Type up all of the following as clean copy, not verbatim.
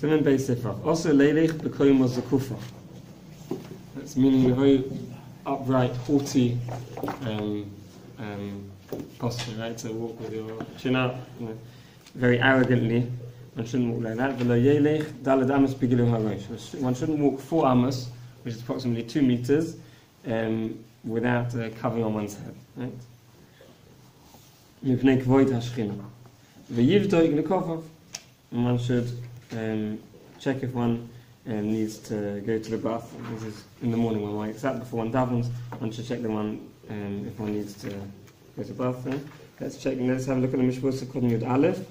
Siman Beis Sifrach. Also, Leilech B'koyim was the kufa. That's meaning a very upright, haughty posture, right? To walk with your chin up, very arrogantly. One shouldn't walk like that. One shouldn't walk 4 amos, which is approximately 2 meters, without covering on one's head, right? And one should check if one needs to go to the bath. This is in the morning when one wakes up, before one davens. One should check the one if one needs to go to the bath. Then. Let's have a look at the Mishpur Sekudin Yud Aleph.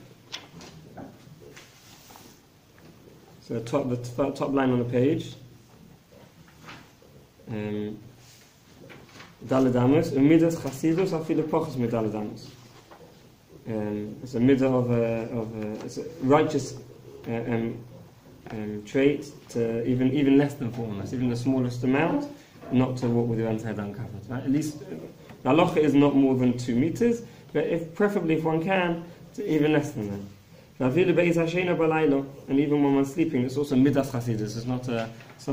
So the top line on the page. Daled Amos, Umidas Chasidus afilu pochus mit Daled Amos. It's a middle of it's a righteous trait to even less than 4 amos, even the smallest amount, not to walk with your head uncovered. Right? At least the halacha is not more than 2 meters, but preferably if one can, to even less than that. And even when one's sleeping, it's also midas chasidus. It's not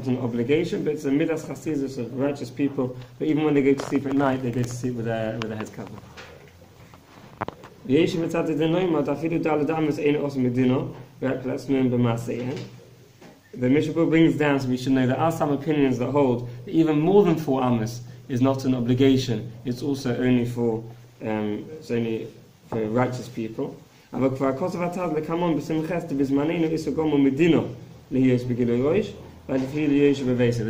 an obligation, but it's a midas chasidus of righteous people. But even when they go to sleep at night, they go to sleep with their heads covered. The Mishnah brings down, so we should know there are some opinions that hold that even more than 4 amos is not an obligation. It's also only for righteous people. The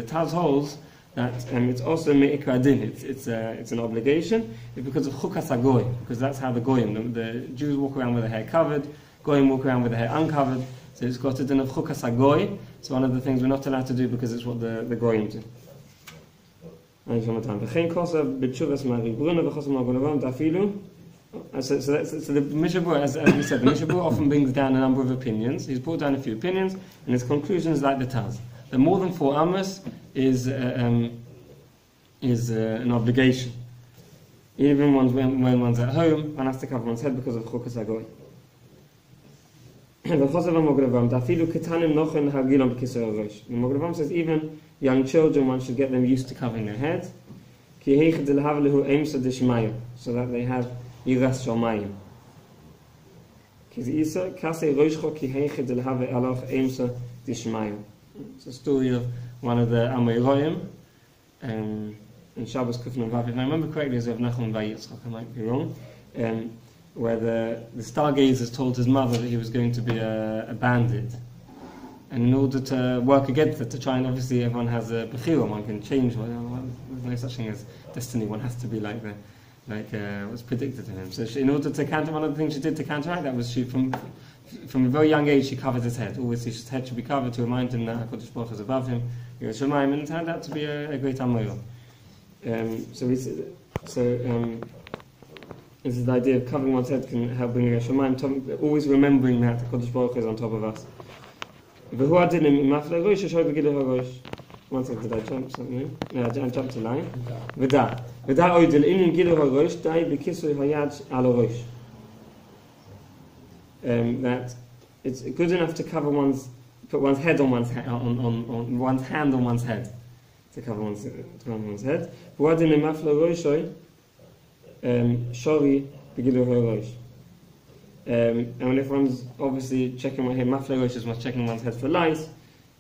Taz holds that it's also me'ikra din. It's an obligation. It's because of chukas hagoy, because that's how the goyim, the Jews walk around with their hair covered, goyim walk around with their hair uncovered. So it's got a din of chukas hagoy. It's one of the things we're not allowed to do because it's what the goyim do. So the Mishabur, as we said, the Mishabur often brings down a number of opinions. He's brought down a few opinions, and his conclusion is like the Taz. The more than 4 amos is an obligation. Even when one's at home, one has to cover one's head because of chukas hagoy. The Mogravam says even young children, one should get them used to covering their heads, so that they have yiras shamayim. It's a story of one of the Amoyroim in Shabbos Kufna Vav. If I remember correctly, it's of Nachman Vayitzchak, I might be wrong, where the stargazer told his mother that he was going to be a bandit. And in order to work against it, to try and obviously everyone has a bechira, one can change, there's no such thing as destiny, one has to be like what's predicted to him. So in order to counter, one of the things she did to counteract that was she, from a very young age, she covered his head. Always his head should be covered to remind him that HaKadosh Baruch Hu is above him. And it turned out to be a great Amoyah. This is the idea of covering one's head can help bring a Shemayim, always remembering that HaKadosh Baruch Hu is on top of us. One second, did I jump something? No, I jumped a line. That it's good enough to cover put one's head on one's hand, on one's hand on one's head, to cover one's head. And if one's obviously checking my head, mafle rosh is checking one's head for lice.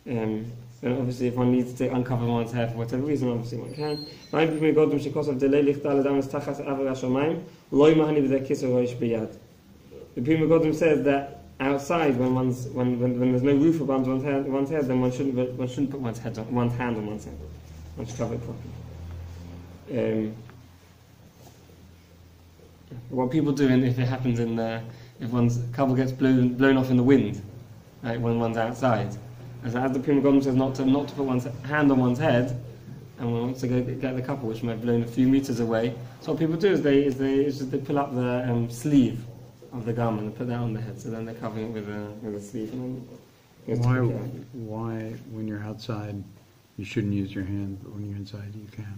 And obviously if one needs to uncover one's hair for whatever reason, obviously one can. The Pri Megadim says that outside, when there's no roof above one's head, then one shouldn't put one's hand on one's head. One should cover it properly. What people do, if it happens if one's cover gets blown off in the wind, right, when one's outside. As the Pri Megadim says, not to put one's hand on one's head, and one wants to go get the couple, which may have blown a few meters away. So what people do is they pull up the sleeve of the garment and put that on the head, so then they're covering it with a sleeve. And then why, when you're outside, you shouldn't use your hand, but when you're inside, you can?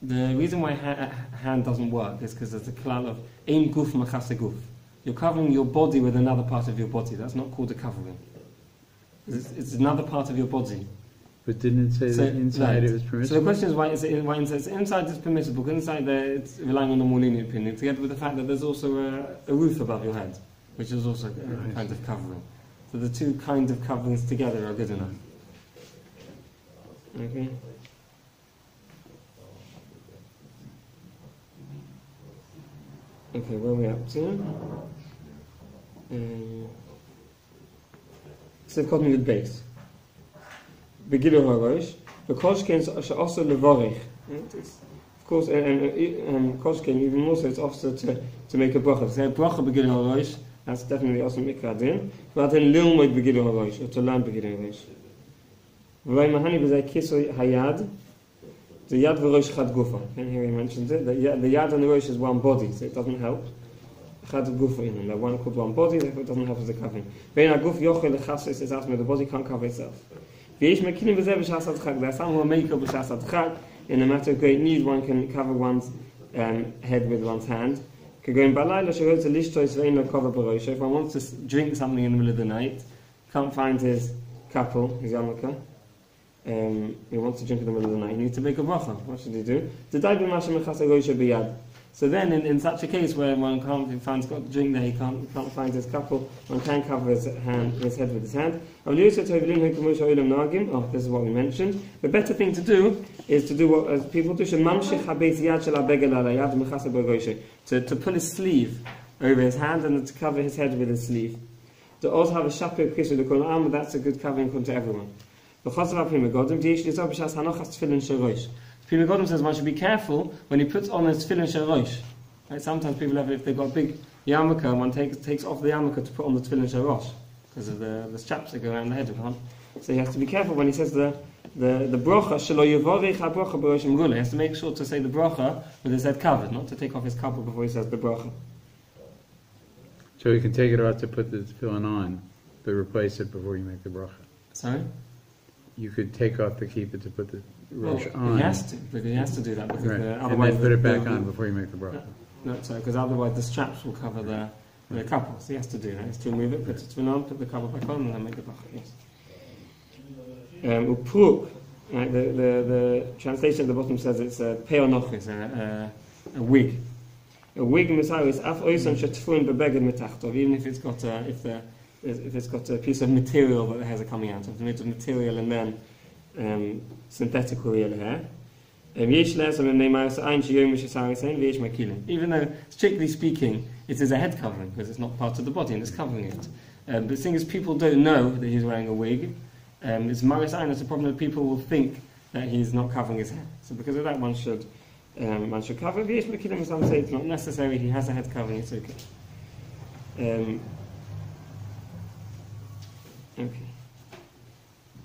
The reason why hand doesn't work is because there's a klal of ein guf machase guf. You're covering your body with another part of your body. That's not called a covering. It's another part of your body. But didn't it say that inside it was permissible? So the question is why inside is permissible, because inside there it's relying on the more lenient opinion, together with the fact that there's also a roof above your head, which is also a kind of covering. So the two kind of coverings together are good enough. Okay. Okay, where are we up to? So it's called the base. Begilu harosh. The koshkin is also levorich. Of course, and koshkin even more so it's also to make a bracha. Say a bracha begilu harosh. That's definitely also mikra din. But then lilmoid begilu harosh, or to learn begilu harosh. V'lay mahani b'zay kisoy hayad. The yad v'rosh chad gufa. And here he mentions it. The yad and the rosh is one body, so it doesn't help. Chad gufa in them. They're one called one body, therefore it doesn't help as a covering. Ve'in ha'guf yochel lechasos is asma. The body can't cover itself. V'yesh mekinim b'zeh b'shas adchak. There are some who are make up b'shas adchak. In a matter of great need, one can cover one's head with one's hand. If one wants to drink something in the middle of the night, can't find his couple, his yarmulke, he wants to drink in the middle of the night, he needs to make a bracha. What should he do? So then, in such a case where one can't find got to drink there, he can't find his couple, one can cover his head with his hand. Oh, this is what we mentioned. The better thing to do is to do what as people do, to pull his sleeve over his hand and to cover his head with his sleeve. To also have a shaper kishul, that's a good covering to everyone. The Pri Megadim says one should be careful when he puts on his tefillin sharosh. Right? Sometimes people have, if they've got a big yarmulke, one takes off the yarmulke to put on the tefillin sharosh because of the straps that go around the head. So he has to be careful when he says the bracha shelo yivorich ha-bracha b'rosh mrula. He has to make sure to say the bracha with his head covered, not to take off his couple before he says the bracha. So you can take it off to put the tefillin on, but replace it before you make the bracha. Sorry? You could take off the kippah to put the rosh on. He has to, because he has to do that, because right. Otherwise and then put it back on before you make the bracha. No, sorry, because otherwise the straps will cover the couple. So he has to do that. He has to remove it, put it on, put the couple back on, and then make the bracha. Yes. Upuk, right? The translation at the bottom says it's a peonochis, a wig. A wig misari is af oisan shetfuin bebeged metachtov, even if it's got if it's got a piece of material that the hairs are coming out of. It's made of material and then synthetic real hair. Even though, strictly speaking, it is a head covering, because it's not part of the body and it's covering it. But seeing as people don't know that he's wearing a wig, it's maris ayin, it's a problem that people will think that he's not covering his hair. So because of that, one should cover. Some say it's not necessary, he has a head covering, it's okay.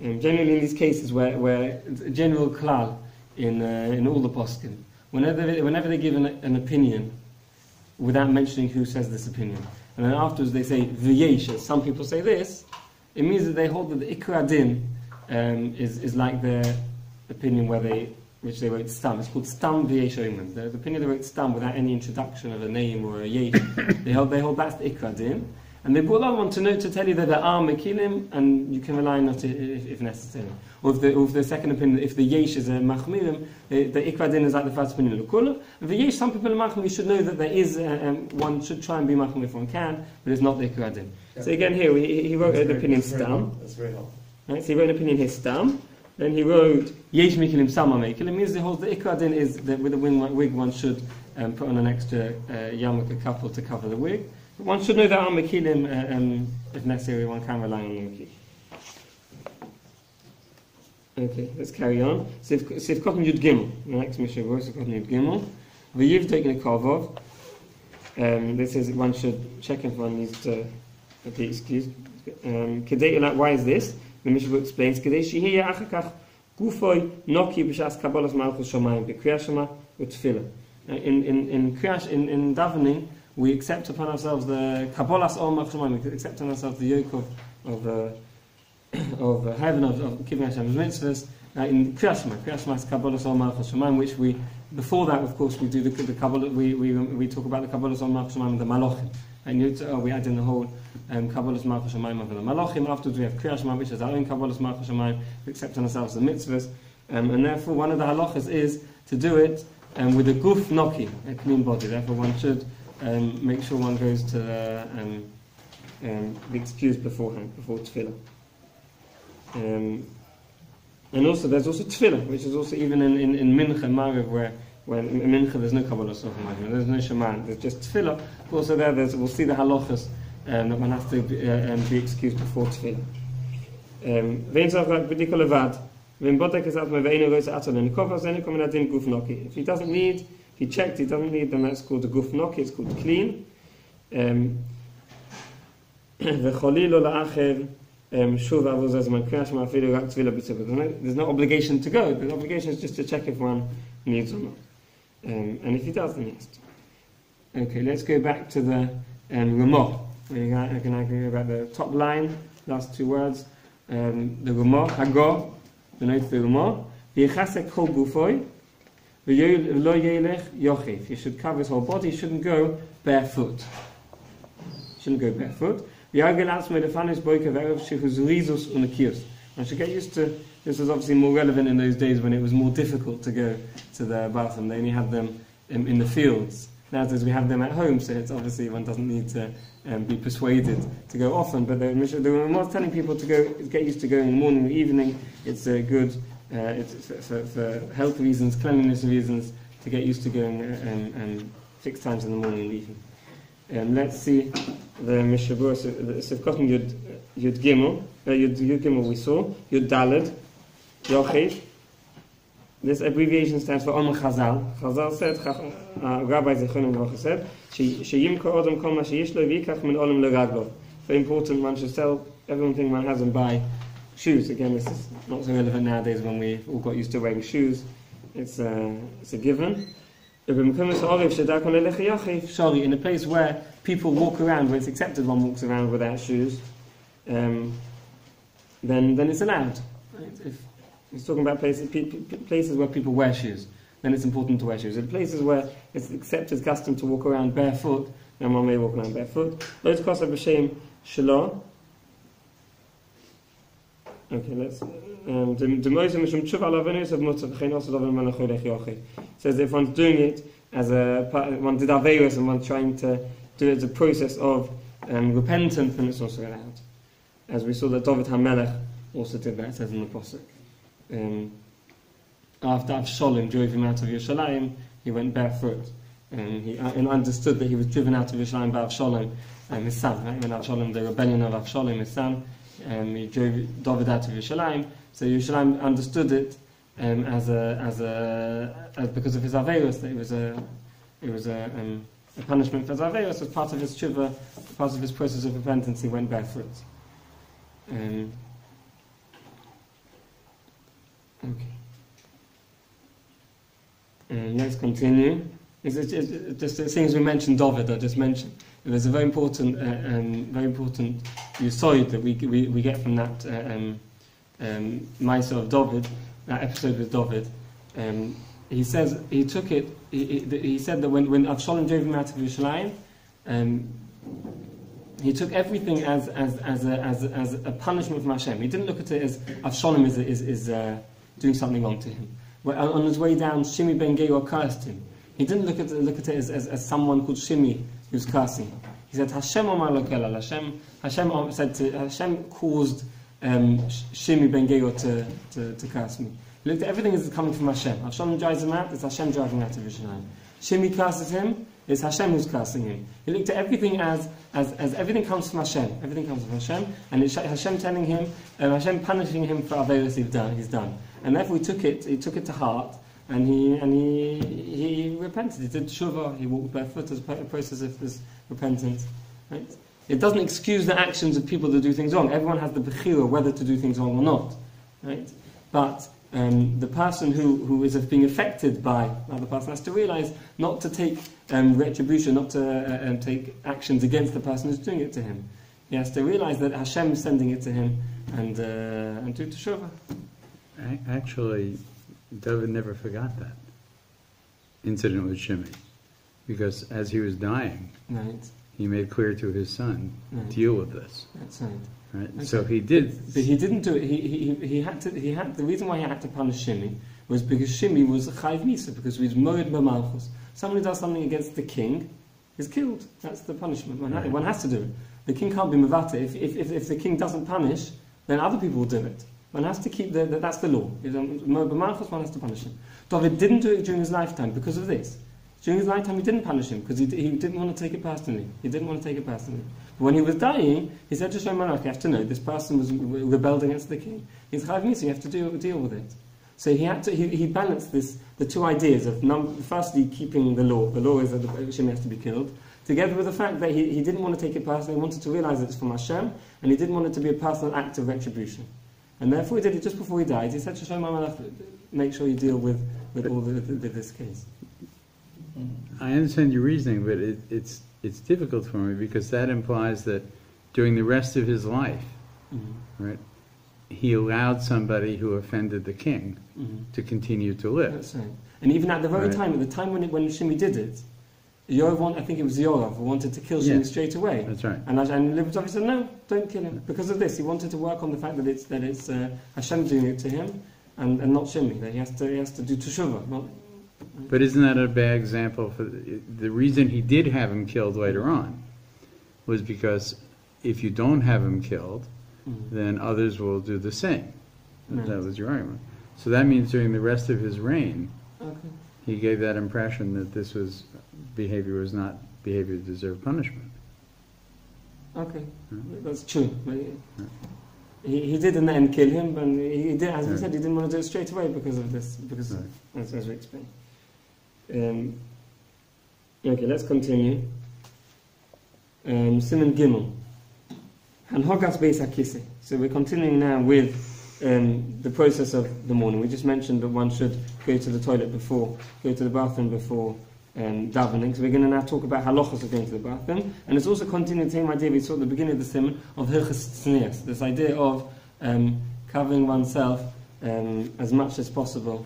Generally, in these cases where general klal in all the poskim, whenever they give an opinion without mentioning who says this opinion, and then afterwards they say v'yesh, some people say this, it means that they hold that the ikra din is like their opinion which they wrote stam. It's called stam v'yesh omen. The opinion they wrote stam without any introduction of a name or a yesh. they hold that's the ikra din. And they brought along one to tell you that there are mekilim, and you can rely on it if necessary. Or if the second opinion, if the yesh is a machmirim, the ikra din is like the first opinion of the kula. And the yesh, some people in machmir, you should know that there is, one should try and be machmir if one can, but it's not the ikra din. Yeah. So again here, he wrote an opinion stam. That's very helpful. Right, so he wrote an opinion here stam. Then he wrote yesh mekilim sama mekilim. It means the ikra din is that with a wig one should put on an extra yarmulke couple to cover the wig. One should know that on mekilim, if necessary, one can rely on the mekil. Okay, let's carry on. Sif cotton yud gimel. The next mission was cotton yud gimel. V'yiv taking a kavov. This is one should check if one needs to be excused. Why is this? The Mishnah explains. Kedei shehiya achakach gufoy noki b'shas kabbalas malchus shomayim b'kriyashama u'tfilah. In davening, we accept upon ourselves the kabbalas ol malchus shomayim. We accept on ourselves the yoke of heaven, of keeping Hashem's mitzvahs. In Kriyashma is kabbalas ol malchus shomayim, which we before that, of course, we do the kabbalah. We talk about the kabbalas ol malchus shomayim, the malachim. We add in the whole Kabbalah's Malchus Shamayim of the Malachim. Afterwards we have Kriyas Shema, which is our own Kabbalah's Malchus Shamayim. We accept on ourselves the mitzvahs. And therefore one of the halachas is to do it with a guf noki, a clean body. Therefore one should make sure one goes to be excused beforehand, before tefillah. And also there's also tefillah, which is also even in Mincha and Mariv, where in Mincha there's no Kabbalah Sof-Marim, there's no Sheman, there's just tefillah. Also we'll see the halachas that one has to be excused before tefillah. If he doesn't need, if he checked he doesn't need, then that's called the guf noki, it's called clean. There's no obligation to go. The obligation is just to check if one needs or not. And if he does, then yes. Okay, let's go back to the Ramah. I can go about the top line, last two words. The Ramah, Hagor, the note of the Ramah. He should cover his whole body, he shouldn't go barefoot. One should get used to, this was obviously more relevant in those days when it was more difficult to go to the bathroom. They only had them in the fields. Nowadays we have them at home, so it's obviously one doesn't need to be persuaded to go often. But the Ramah is telling people to get used to going in the morning or evening. It's good, it's for health reasons, cleanliness reasons, to get used to going fixed times in the morning and evening. Let's see the Mishabur, Sivkotim Yud Gimel, Yud Gimel we saw, Yud Daled, Yochev. This abbreviation stands for Om Chazal. Chazal said, Rabbi Zechonim Baruch said, Sheyimko Odom Kol Ma Sheyish Lo V'yikach Min Olam L'Raglo. Very important, one should sell everything one has and buy shoes. Again, this is not so relevant nowadays when we've all got used to wearing shoes. It's a given. In a place where people walk around, where it's accepted one walks around without shoes, then it's allowed. Right? If he's talking about places where people wear shoes, then it's important to wear shoes. In places where it's accepted custom to walk around barefoot, then one may walk around barefoot. Okay, let's. Says if one's doing it as one did Averis and one's trying to do it as a process of repentance, then it's also allowed. As we saw that David HaMelech also did that, it says in the Pasuk. After Avshalom drove him out of Yerushalayim, he went barefoot. He understood that he was driven out of Yerushalayim by Avshalom, his son. Right? When Avshalom, the rebellion of Avshalom, his son, he drove David out of Yerushalayim. So Yerushalayim understood it as because of his averos, that it was a punishment for his averos, as part of his tshuva, part of his process of repentance. He went barefoot. Okay. Let's continue. It's just the things we mentioned. David, I just mentioned. There's a very important yisoid that we get from that Maisa of David, that episode with David. He says he took it. He said that when Avshalom drove him out of Yerushalayim, he took everything as a punishment from Hashem. He didn't look at it as Avshalom is doing something wrong to him. On his way down, Shimi ben Geor cursed him. He didn't look at it as someone called Shimi who's cursing him. He said Hashem Omar Lokela. Hashem caused Shimi ben Geor to curse me. He looked at everything as coming from Hashem. Avshalom drives him out, it's Hashem driving out of Yerushalayim. Shimi curses him, it's Hashem who's cursing him. He looked at everything as everything comes from Hashem. Everything comes from Hashem, and it's Hashem telling him, Hashem punishing him for averos he's done. And therefore he took it to heart, and he repented. He did tshuva. He walked barefoot as a process of this repentance. Right? It doesn't excuse the actions of people that do things wrong. Everyone has the bechira whether to do things wrong or not. Right? But the person who is being affected by another person has to realize not to take retribution, not to take actions against the person who's doing it to him. He has to realize that Hashem is sending it to him and do teshuvah. Actually, David never forgot that incident with Shimei, because as he was dying, right, he made clear to his son, Right. deal with this. That's right. Right? Okay. So he did. But he didn't do it. He had to. The reason why he had to punish Shimi was because Shimi was a chayv misa, because he was moed b'malchus. Someone who does something against the king is killed. That's the punishment. One has to do it. The king can't be mevata. If the king doesn't punish, then other people will do it. One has to keep that's the law. Moed b'malchus, one has to punish him. David didn't do it during his lifetime because of this. During his lifetime, he didn't punish him because he didn't want to take it personally. But when he was dying, he said to Shlomo, you have to know, this person was rebelled against the king. He's chayv misa, you have to deal with it. So he balanced the two ideas of firstly keeping the law. The law is that the Shimi has to be killed, together with the fact that he didn't want to take it personally. He wanted to realize that it's from Hashem, and he didn't want it to be a personal act of retribution. And therefore he did it just before he died. He said to Shlomo, make sure you deal with all this case. I understand your reasoning, but it's difficult for me because that implies that during the rest of his life, right, he allowed somebody who offended the king to continue to live. That's right. And even at the very time, when Shimi did it, I think it was Yorav who wanted to kill Shimi straight away. That's right. And Libetov said, no, don't kill him. Because of this, he wanted to work on the fact that it's Hashem doing it to him and not Shimi. That he has to do teshuvah. But isn't that a bad example? For the reason he did have him killed later on was because if you don't have him killed, then others will do the same. Right. That was your argument. So that means during the rest of his reign, he gave that impression that this behavior was not behavior that deserved punishment. Okay, that's true. He did in the end kill him, but he did, as we said, he didn't want to do it straight away because of this, as we explained. Okay, let's continue. Siman Gimel. Hanhogas Beis HaKisei. So we're continuing now with the process of the morning. We just mentioned that one should go to the toilet before, go to the bathroom before davening. So we're going to now talk about halachas of going to the bathroom. And it's also continuing the same idea we saw at the beginning of the siman of hilchas tznius, this idea of covering oneself as much as possible,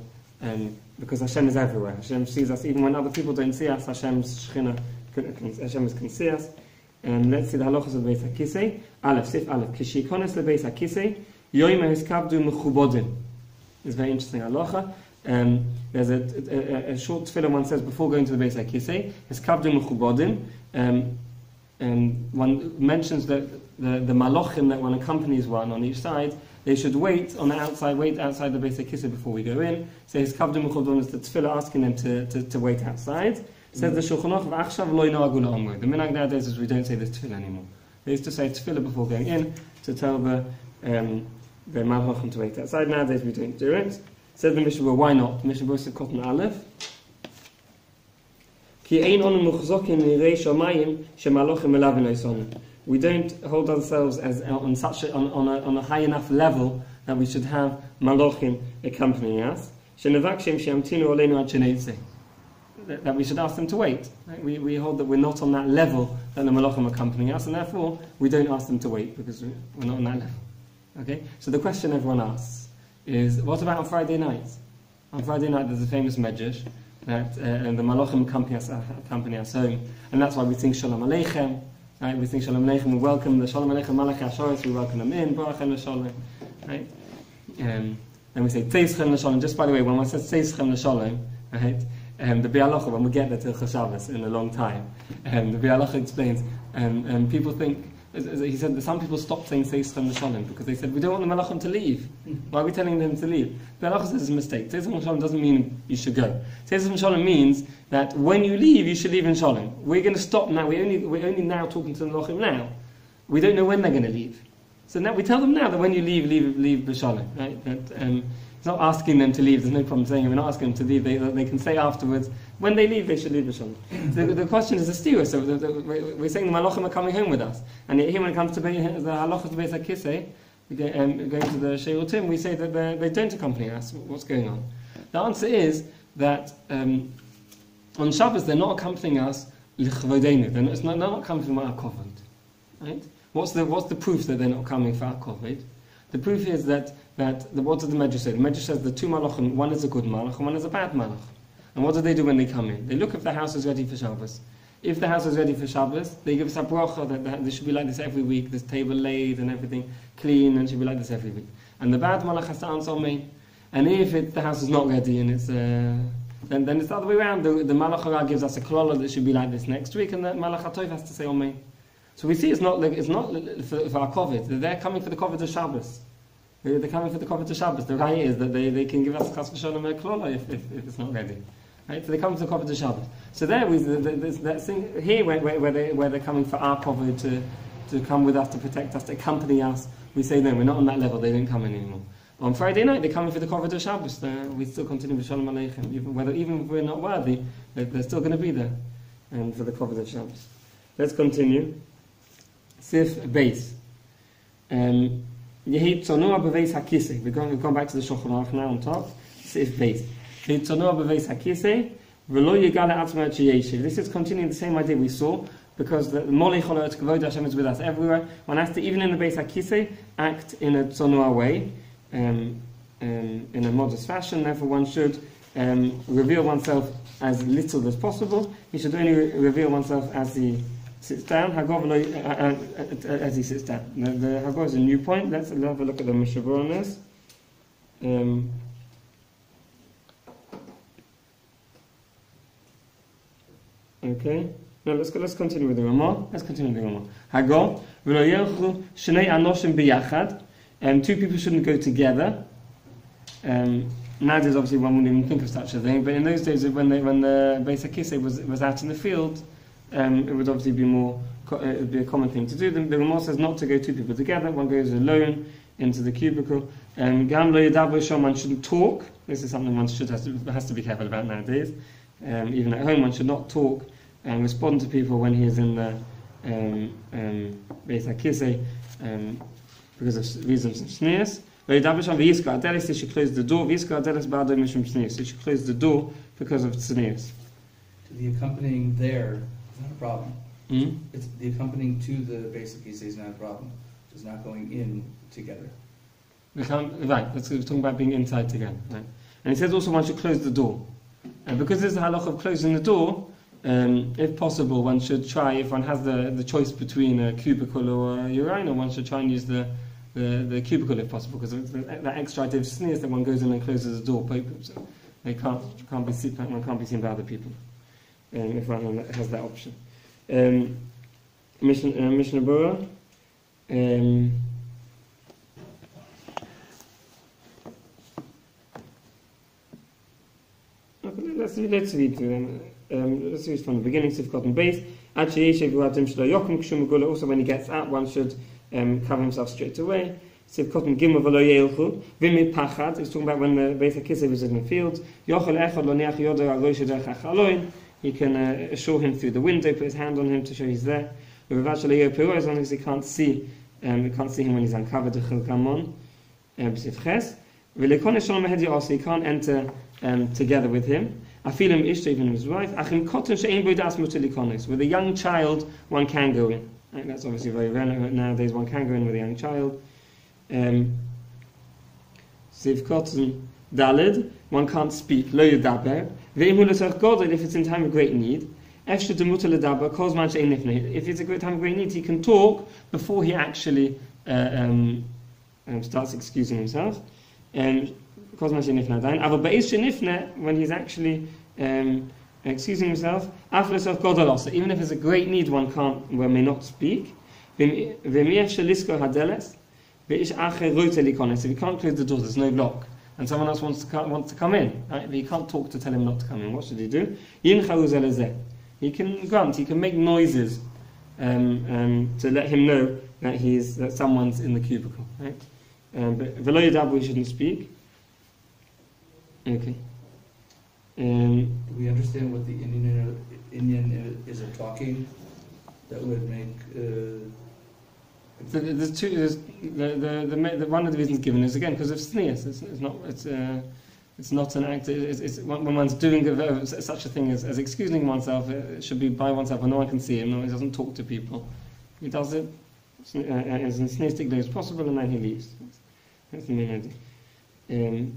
because Hashem is everywhere. Hashem sees us even when other people don't see us. Hashem can see us. Let's see the halachas of Beis HaKisei. Aleph, Sif Aleph. Kishikones leBeis HaKisei, yoyim hiskavdu mechubodim. It's a very interesting halacha. There's a short tefillah one says before going to the Beis HaKisei, hiskavdu mechubodim. One mentions that the malachim that one accompanies one on each side, they should wait outside the Beis HaKisei before we go in. So hiskavdu mechubodim is the tefillah asking them to wait outside. Says the Shulchan Aruch, "V'achshav lo yinagu la'omro." The minhag nowadays is we don't say this tefillah anymore. They used to say tefillah before going in to tell the malachim to wait outside. Nowadays we don't do it. Says the Mishnah, why not? Mishnah says cotton aleph. Ki ein onu muchzokim mirei shamayim shemalachim melavin oisonu. We don't hold ourselves as on a high enough level that we should have malachim accompanying us. Shenevakshim she'amtinu oleinu ad sheneitzeh. That we should ask them to wait. Right? We hold that we're not on that level that the malachim are accompanying us, and therefore we don't ask them to wait because we're not on that level. Okay? So the question everyone asks is, what about on Friday night? On Friday night there's a famous medrash that the malachim accompany us home, and that's why we sing Shalom Aleichem. Right? We sing Shalom Aleichem, we welcome the Shalom Aleichem Malach we welcome them in, Baruch Shalom. Right? Then we say Tzeichem L'Shalom. Just by the way, when one says Tzeichem L'Shalom, right? The Bialacha, when we get there to Chashavas in a long time, the Bialacha explains, people think, he said that some people stopped saying Seischem L'Shalom because they said, we don't want the Malachim to leave. Why are we telling them to leave? The Bialacha says it's a mistake. Seischem L'Shalom doesn't mean you should go. Seischem L'Shalom means that when you leave, you should leave in Shalom. We're going to stop now. We're only now talking to the Malachim now. We don't know when they're going to leave. So now we tell them now that when you leave b'Shalom. Right? It's not asking them to leave. There's no problem saying we're not asking them to leave. They can say afterwards when they leave they should leave b'Shalom. The question is a steer. So we're saying the malachim are coming home with us, and here when it comes to the halachas of Beis HaKisei, going to the Sheirutim, we say that they don't accompany us. What's going on? The answer is that on Shabbos they're not accompanying us lichvodeinu. They're not accompanying our kovod. Right? What's the proof that they're not coming for our kovod? The proof is that what does the Medrash say? The Medrash says the two malachim, one is a good malach and one is a bad malach. And what do they do when they come in? They look if the house is ready for Shabbos. if the house is ready for Shabbos, they give us a bracha that this should be like this every week, this table laid and everything clean, and should be like this every week. And the bad malach has to answer Amen. And if the house is not ready and it's then it's the other way around. The malach gives us a klola that should be like this next week, and the malach has to say Amen. So we see it's not for our covid. They're coming for the covid of Shabbos. They're coming for the covid of Shabbos. The right is that they can give us a kashrut-kosher and klola if it's not ready. Right, so they come to the covid of Shabbos. So there there's that thing here where they're coming for our covid to come with us, to protect us, to accompany us. We say no, we're not on that level. They don't come in anymore. On Friday night, they're coming for the covid of Shabbos. We still continue with Shalom Aleichem, even if we're not worthy, they're still going to be there, and for the covid of Shabbos. Let's continue. Sif Beis. Yehi tzonua b'veis hakisei. We've gone back to the Shulchan Aruch now on top. Sif Beis. Yehi tzonua b'veis hakisei v'lo yigale atzma chiyeshiv. This is continuing the same idea we saw, because the Molei Cholot Kavod Hashem is with us everywhere. One has to, even in the Beis Hakisei, act in a tzonua way, in a modest fashion. Therefore, one should reveal oneself as little as possible. He should only reveal oneself as he sits down. As he sits down. The Hagor is a new point. Let's have a look at the Mishabur on this. Okay. Now let's continue with the Ramah. Hagor v'lo yelchu shnei anoshim biyachad. Two people shouldn't go together. Nowadays, obviously, one wouldn't even think of such a thing. But in those days, when the Beis HaKisei was out in the field, it would obviously be a common thing to do. The Ramah says not to go two people together. One goes alone into the cubicle. Gam lo yadaber shom, one shouldn't talk. This is something one has to be careful about nowadays. Even at home, one should not talk and respond to people when he is in the Beis HaKisei, because of reasons of sneers. They should close the door. They should close the door because of sneers. The accompanying there is not a problem. It's the accompanying to the Beis HaKisei is not a problem. It's not going in together. Right, we're talking about being inside together. Right. And he says also one should close the door. And because there's the halacha of closing the door, if possible, one should try, if one has the choice between a cubicle or a urinal, one should try and use the cubicle if possible, because that extra idea of sneers that one goes in and closes the door, so they can't be seen by other people, if one has that option. Mishnah Berurah. Let's read through them. Let's read from the beginning. Sifkot and base. Also, when he gets out, one should cover himself straight away. Sifkot and Gimel v'lo yeilchu. V'mid pachad. He's talking about when the Beis HaKisei was in the field. Yochel echad lo neach yodo al rosh derech hachaloin. He can assure him through the window, put his hand on him to show he's there. As long as he can't see him when he's uncovered. Sifches. He can't enter together with him. Afilim ishta, even his wife. Achim koton she'ein bo das mutar likonos. With a young child, one can go in. Right? That's obviously very relevant nowadays. One can go in with a young child. Siv koton dalid. One can't speak. Lo yudaber. Ve'im hu l'tzarech godel, if it's in time of great need. Efshta demutar l'daber kol zman she'ein nifnei. If it's a great time of great need, he can talk before he actually starts excusing himself. When he's actually excusing himself, even if it's a great need, one may not speak. If you can't close the door, there's no lock, and someone else wants to come in, right? But you can't talk to tell him not to come in. What should he do? He can grunt, he can make noises to let him know that someone's in the cubicle, right? But v'lo yadaber, he shouldn't speak. Okay. Do we understand what the Indian is a talking that would make? There's two. The one of the reasons given is again because of sneers. It's not an act. It's when one's doing such a thing as excusing oneself. It should be by oneself when no one can see him. No, he doesn't talk to people. He does it as sneeristically as possible, and then he leaves. That's the main idea.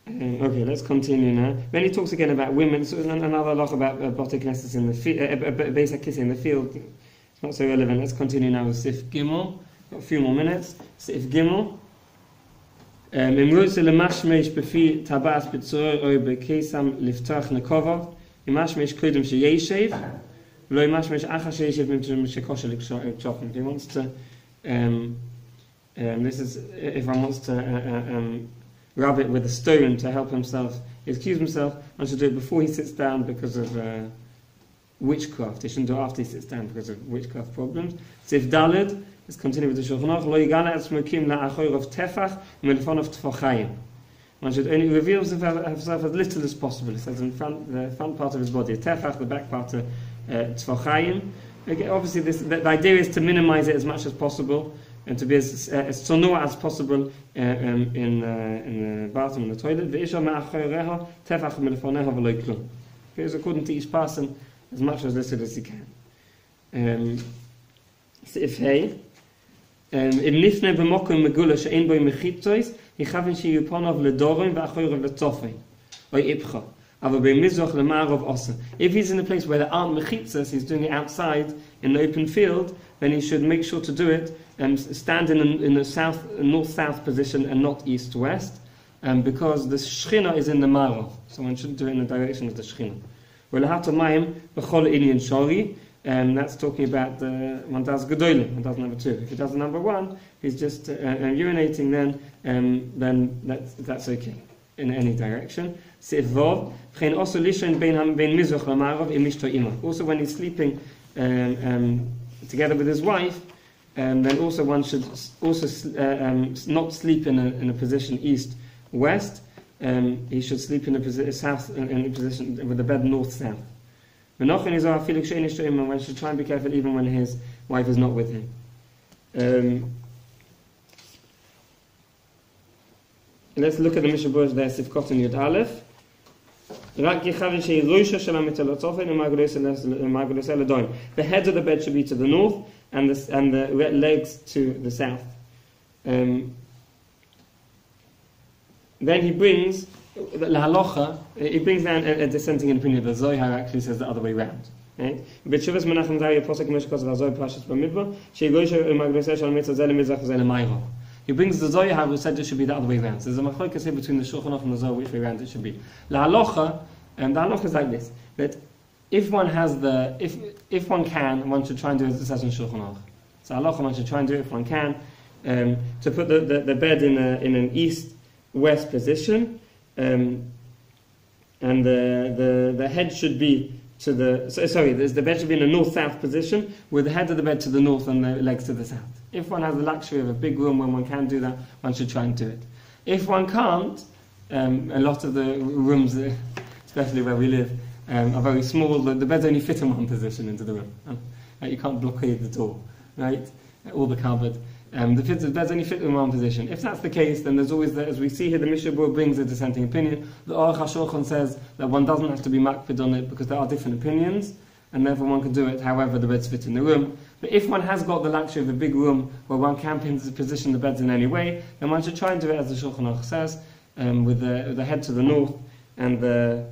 Okay, let's continue now. Then he talks again about women. So another lot about Botek Nesses in the field, basic kissing in the field. It's not so relevant. Let's continue now with Sif Gimel. Got a few more minutes. Sif Gimel. Imrose lemashmesh befi tabas b'tzor or bekesam liftach nekova. Imashmesh kudem sheyeshev. Lo imashmesh achas sheyeshev mimtum shekosher likshofim. He wants to. This is if one wants to. Rub it with a stone to help himself excuse himself. One should do it before he sits down because of witchcraft. He shouldn't do it after he sits down because of witchcraft problems. Sif Daled, let's continue with the Shulchan Aruch. Lo yigala etzmokim la'achoy of tefach melefon of tefachayim. One should only reveal himself as little as possible. It says in the front part of his body, tefach, the back part, tefachayim. Okay, obviously, the idea is to minimize it as much as possible. And to be as tzonua as possible in the bathroom and the toilet. It's according to each person, as much as listed as you can. If hey, in nifne b'mokum megula she'en boi mechitzois, hichavin sheyuponov ledorim v'achoyrav letofei, or ipcha. If he's in a place where there aren't mechitzas, he's doing it outside in the open field, then he should make sure to do it and stand in the north-south position and not east-west, because the Shechina is in the Marov, so one shouldn't do it in the direction of the Shechina. That's talking about one does Gedolim, one does number 2. If he does number 1, he's just urinating then that's okay in any direction. Also when he's sleeping together with his wife, then also one should also not sleep in a position east-west. He should sleep in a position with the bed north-south. One should try and be careful even when his wife is not with him. Let's look at the Mishnah Berurah there, Sifkot and Yud Aleph. The head of the bed should be to the north, and the legs to the south. Then he brings the halacha. He brings down a dissenting opinion. The Zohar actually says the other way around. Right? He brings the Zohar who said it should be the other way around. So there's a machlokes here between the Shulchan Aruch and the Zohar which way around it should be. La halacha, and the halacha is like this: that if one has if one can, one should try and do it as it says in Shulchan Aruch. So halacha, one should try and do it if one can, to put the bed in an east-west position, and the head should be to the bed should be in a north-south position with the head of the bed to the north and the legs to the south. If one has the luxury of a big room when one can do that, one should try and do it. If one can't, a lot of the rooms, especially where we live, are very small. The beds only fit in one position into the room. You can't blockade the door, right? Or the cupboard. The beds only fit in one position. If that's the case, then there's always, as we see here, the Mishnah Berurah brings a dissenting opinion. The Aruch HaShulchan says that one doesn't have to be makpid on it because there are different opinions, and therefore one can do it however the beds fit in the room. But if one has got the luxury of a big room where one can position the beds in any way, then one should try and do it as the Shulchan Aruch says, with the head to the north and the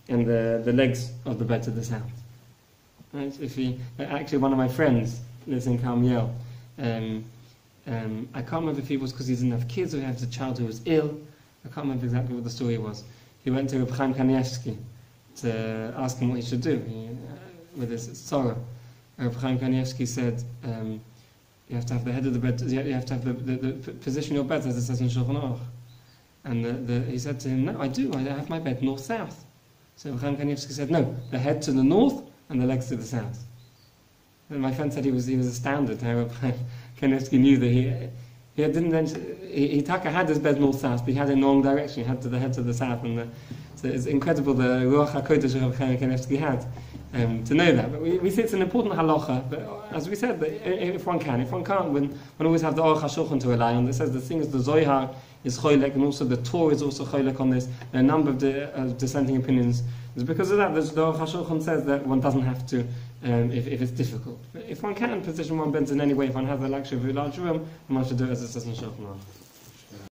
legs of the bed to the south. Right? Actually, one of my friends lives in Karmi'El. I can't remember if it was because he didn't have kids or he had a child who was ill. I can't remember exactly what the story was. He went to Rabbi Kanievsky to ask him what he should do with his sorrow. Rabbi Kanievsky said, you have to have the head of the bed, you have to have the position your bed as it says in Shulchan Aruch. And he said to him, no, I do, I have my bed north-south. So Rabbi Kanievsky said, no, the head to the north and the legs to the south. And my friend said he was astounded how Rabbi Kanievsky knew that he had his bed north-south, but he had it in the wrong direction. He had the head to the south, and so it's incredible the Ruach HaKodesh Rabbi Kanievsky had to know that. But we see it's an important halacha. But as we said, if one can't, one always have the Aruch HaShulchan to rely on. It says the thing is the Zohar is choylek, and also the Torah is also choylek on this. There are a number of dissenting opinions. It's because of that the Aruch HaShulchan says that one doesn't have to. If it's difficult. But if one can position one bed in any way, if one has the luxury of a large room, one should do it as it says in Shulchan Aruch.